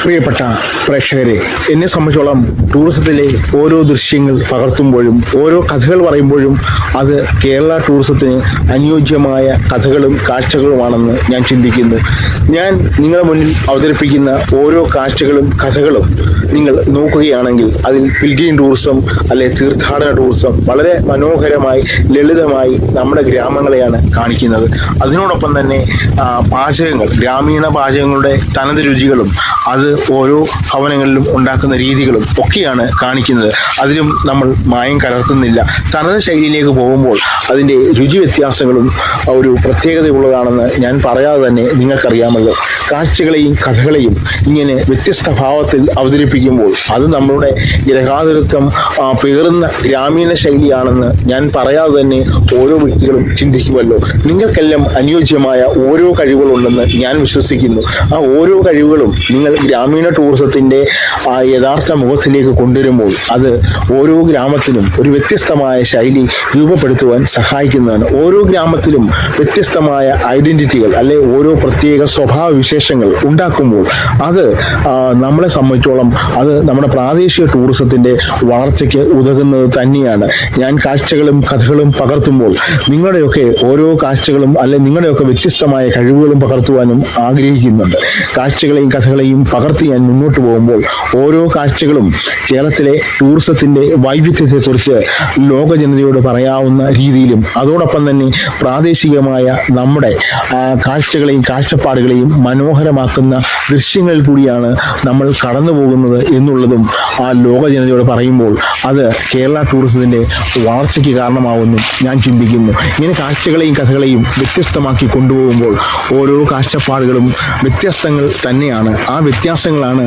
പ്രിയപ്പെട്ട പ്രേക്ഷകരെ, എന്നെ സംബന്ധിച്ചോളം ടൂറിസത്തിലെ ഓരോ ദൃശ്യങ്ങൾ പകർത്തുമ്പോഴും ഓരോ കഥകൾ പറയുമ്പോഴും അത് കേരള ടൂറിസത്തിന് അനുയോജ്യമായ കഥകളും കാഴ്ചകളുമാണെന്ന് ഞാൻ ചിന്തിക്കുന്നു. ഞാൻ നിങ്ങളുടെ മുന്നിൽ അവതരിപ്പിക്കുന്ന ഓരോ കാഴ്ചകളും കഥകളും നിങ്ങൾ നോക്കുകയാണെങ്കിൽ അതിൽ പിൽഗ്രീം ടൂറിസം അല്ലെ തീർത്ഥാടന ടൂറിസം വളരെ മനോഹരമായി ലളിതമായി നമ്മുടെ ഗ്രാമങ്ങളെയാണ് കാണിക്കുന്നത്. അതിനോടൊപ്പം തന്നെ പാചകങ്ങൾ, ഗ്രാമീണ പാചകങ്ങളുടെ തനത് രുചികളും അത് ഓരോ ഭവനങ്ങളിലും ഉണ്ടാക്കുന്ന രീതികളും ഒക്കെയാണ് കാണിക്കുന്നത്. അതിലും നമ്മൾ മായം കലർത്തുന്നില്ല. തനത് ശൈലിയിലേക്ക് പോകുമ്പോൾ അതിൻ്റെ രുചി വ്യത്യാസങ്ങളും ഒരു പ്രത്യേകതയുള്ളതാണെന്ന് ഞാൻ പറയാതെ തന്നെ നിങ്ങൾക്കറിയാമല്ലോ. കാഴ്ചകളെയും കഥകളെയും ഇങ്ങനെ വ്യത്യസ്ത ഭാവത്തിൽ അവതരിപ്പിക്കുമ്പോൾ അത് നമ്മളുടെ ഗൃഹാതുരത്വം പേറുന്ന ഗ്രാമീണ ശൈലിയാണെന്ന് ഞാൻ പറയാതെ തന്നെ ഓരോ വ്യക്തികളും ചിന്തിക്കുമല്ലോ. നിങ്ങൾക്കെല്ലാം അനുയോജ്യമായ ഓരോ കഴിവുകളുണ്ടെന്ന് ഞാൻ വിശ്വസിക്കുന്നു. ആ ഓരോ കഴിവുകളും നിങ്ങൾ ഗ്രാമീണ ടൂറിസത്തിന്റെ ആ യഥാർത്ഥ മുഖത്തിലേക്ക് കൊണ്ടുവരുമ്പോൾ അത് ഓരോ ഗ്രാമത്തിലും ഒരു വ്യത്യസ്തമായ ശൈലി രൂപപ്പെടുത്തുവാൻ സഹായിക്കുന്നതാണ്. ഓരോ ഗ്രാമത്തിലും വ്യത്യസ്തമായ ഐഡന്റിറ്റികൾ അല്ലെ ഓരോ പ്രത്യേക സ്വഭാവ വിശേഷങ്ങൾ ഉണ്ടാക്കുമ്പോൾ അത് നമ്മളെ സംബന്ധിച്ചോളം അത് നമ്മുടെ പ്രാദേശിക ടൂറിസത്തിന്റെ വളർച്ചയ്ക്ക് ഉതകുന്നത് തന്നെയാണ്. ഞാൻ കാഴ്ചകളും കഥകളും പകർത്തുമ്പോൾ നിങ്ങളുടെയൊക്കെ ഓരോ കാഴ്ചകളും അല്ലെ നിങ്ങളുടെയൊക്കെ വ്യത്യസ്തമായ കഴിവുകളും പകർത്തുവാനും ആഗ്രഹിക്കുന്നുണ്ട്. കാഴ്ചകളെയും കഥകളെയും പകർത്തി ഞാൻ മുന്നോട്ട് പോകുമ്പോൾ ഓരോ കാഴ്ചകളും കേരളത്തിലെ ടൂറിസത്തിന്റെ വൈവിധ്യത്തെക്കുറിച്ച് ലോക ജനതയോട് പറയാവുന്ന രീതിയിലും അതോടൊപ്പം തന്നെ പ്രാദേശികമായ നമ്മുടെ കാഴ്ചകളെയും കാഴ്ചപ്പാടുകളെയും മനോഹരമാക്കുന്ന ദൃശ്യങ്ങളിൽ കൂടിയാണ് നമ്മൾ കടന്നു പോകുന്നത് എന്നുള്ളതും ആ ലോക ജനതയോട് പറയുമ്പോൾ അത് കേരള ടൂറിസത്തിന്റെ വളർച്ചയ്ക്ക് കാരണമാവുന്നു ഞാൻ ചിന്തിക്കുന്നു. ഇങ്ങനെ കാഴ്ചകളെയും കഥകളെയും വ്യത്യസ്തമാക്കി കൊണ്ടുപോകുമ്പോൾ ഓരോ കാഴ്ചപ്പാടുകളും വ്യത്യസ്തങ്ങൾ തന്നെയാണ്. ആ വ്യത്യാസങ്ങളാണ്